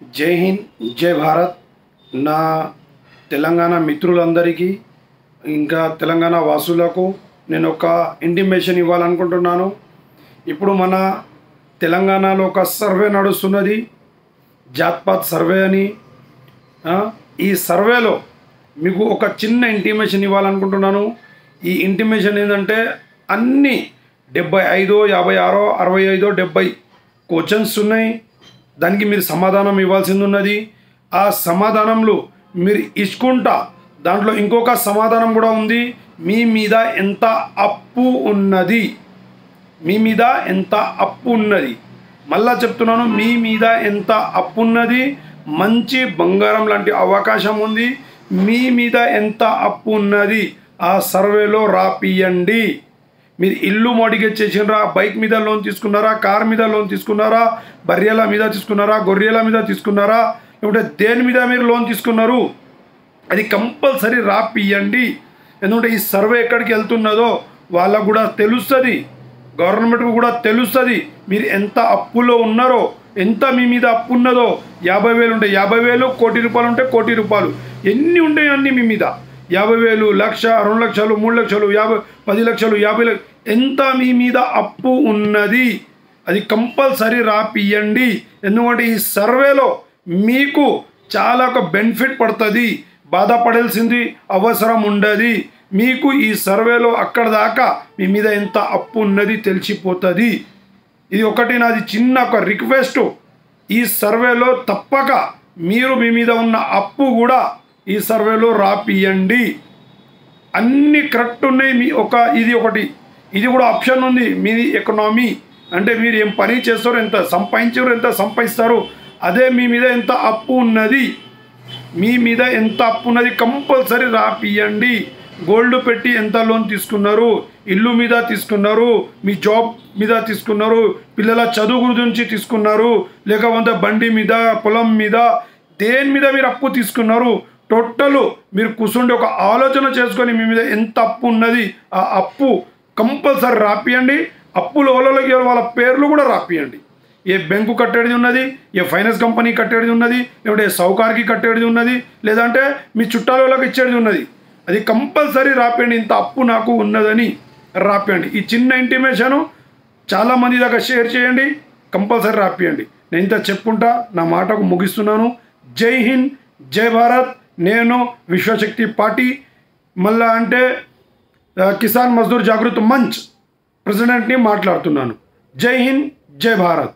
జై హింద్ జై భారత్. నా తెలంగాణ మిత్రులందరికీ ఇంకా తెలంగాణ వాసులకు నేను ఒక ఇంటిమేషన్ ఇవ్వాలనుకుంటున్నాను. ఇప్పుడు మన తెలంగాణలో ఒక సర్వే నడుస్తున్నది, జాత్పాత్ సర్వే అని. ఈ సర్వేలో మీకు ఒక చిన్న ఇంటిమేషన్ ఇవ్వాలనుకుంటున్నాను. ఈ ఇంటిమేషన్ ఏంటంటే అన్ని 75, 56, 65, 70 క్వశ్చన్స్ ఉన్నాయి. దానికి మీరు సమాధానం ఇవ్వాల్సింది ఉన్నది. ఆ సమాధానంలో మీరు ఇచ్చుకుంటా దాంట్లో ఇంకొక సమాధానం కూడా ఉంది. మీ మీద ఎంత అప్పు ఉన్నది, మీ మీద ఎంత అప్పు ఉన్నది. మళ్ళా చెప్తున్నాను, మీ మీద ఎంత అప్పు ఉన్నది. మంచి బంగారం లాంటి అవకాశం ఉంది. మీ మీద ఎంత అప్పు ఉన్నది ఆ సర్వేలో రాపియండి. మీరు ఇల్లు మోడిగేజ్ చేసినారా, బైక్ మీద లోన్ తీసుకున్నారా, కార్ మీద లోన్ తీసుకున్నారా, బర్రెల మీద తీసుకున్నారా, గొర్రెల మీద తీసుకున్నారా, లేకుంటే దేని మీద మీరు లోన్ తీసుకున్నారు, అది కంపల్సరీ రాపియండి. ఎందుకంటే ఈ సర్వే ఎక్కడికి వెళ్తున్నదో వాళ్ళకు కూడా తెలుస్తుంది, గవర్నమెంట్కు కూడా తెలుస్తుంది మీరు ఎంత అప్పులో ఉన్నారో, ఎంత మీ మీద అప్పు ఉన్నదో. 50,000 ఉంటే 50,000, కోటి రూపాయలు ఉంటే కోటి రూపాయలు, ఎన్ని ఉంటాయి అన్నీ మీ మీద. 50,000, 1,00,000, 2,00,000, 3,00,000, 10 లక్షలు, 50 లక్షలు, ఎంత మీ మీద అప్పు ఉన్నది అది కంపల్సరీ రాపియండి. ఎందుకంటే ఈ సర్వేలో మీకు చాలా ఒక బెనిఫిట్ పడుతుంది, బాధపడాల్సింది అవసరం ఉండదు. మీకు ఈ సర్వేలో అక్కడ దాకా మీ మీద ఎంత అప్పు ఉన్నది తెలిసిపోతుంది. ఇది ఒకటి నాది చిన్న ఒక రిక్వెస్ట్. ఈ సర్వేలో తప్పక మీరు మీ మీద ఉన్న అప్పు కూడా ఈ సర్వేలో రాపియండి. అన్నీ కరెక్ట్ ఉన్నాయి. మీ ఇది ఒకటి, ఇది కూడా ఆప్షన్ ఉంది. మీది ఎకనామీ అంటే మీరు ఏం పని చేస్తారో, ఎంత సంపాదించారో, ఎంత సంపాదిస్తారు, అదే మీ మీద ఎంత అప్పు ఉన్నది, మీ మీద ఎంత అప్పు ఉన్నది కంపల్సరీ రాపియండి. గోల్డ్ పెట్టి ఎంత లోన్ తీసుకున్నారు, ఇల్లు మీద తీసుకున్నారు, మీ జాబ్ మీద తీసుకున్నారు, పిల్లల చదువు గురించి తీసుకున్నారు, లేకపోతే బండి మీద, పొలం మీద, దేని మీద మీరు అప్పు తీసుకున్నారు, టోటల్ మీరు కూర్చుండి ఒక ఆలోచన చేసుకొని మీ మీద ఎంత అప్పు ఉన్నది ఆ అప్పు కంపల్సరీ రాపియండి. అప్పులు ఓలలోకి వాళ్ళ పేర్లు కూడా రాపియండి. ఏ బ్యాంకు కట్టేది ఉన్నది, ఏ ఫైనాన్స్ కంపెనీ కట్టేది ఉన్నది, లేదంటే సౌకార్కి కట్టేది ఉన్నది, లేదంటే మీ చుట్టాల వాళ్ళకి ఇచ్చేది ఉన్నది, అది కంపల్సరీ రాపియండి. ఇంత అప్పు నాకు ఉన్నదని రాపియండి. ఈ చిన్న ఇంటిమేషను చాలామంది దాకా షేర్ చేయండి, కంపల్సరీ రాపియండి. నేను ఇంత చెప్పుకుంటా నా మాటకు ముగిస్తున్నాను. జై హింద్ జై భారత్. నేను విశ్వశక్తి పార్టీ మళ్ళా అంటే కిసాన్ మజ్దూర్ జాగృతి మంచ్ ప్రెసిడెంట్ని మాట్లాడుతున్నాను. జై హింద్ జై భారత్.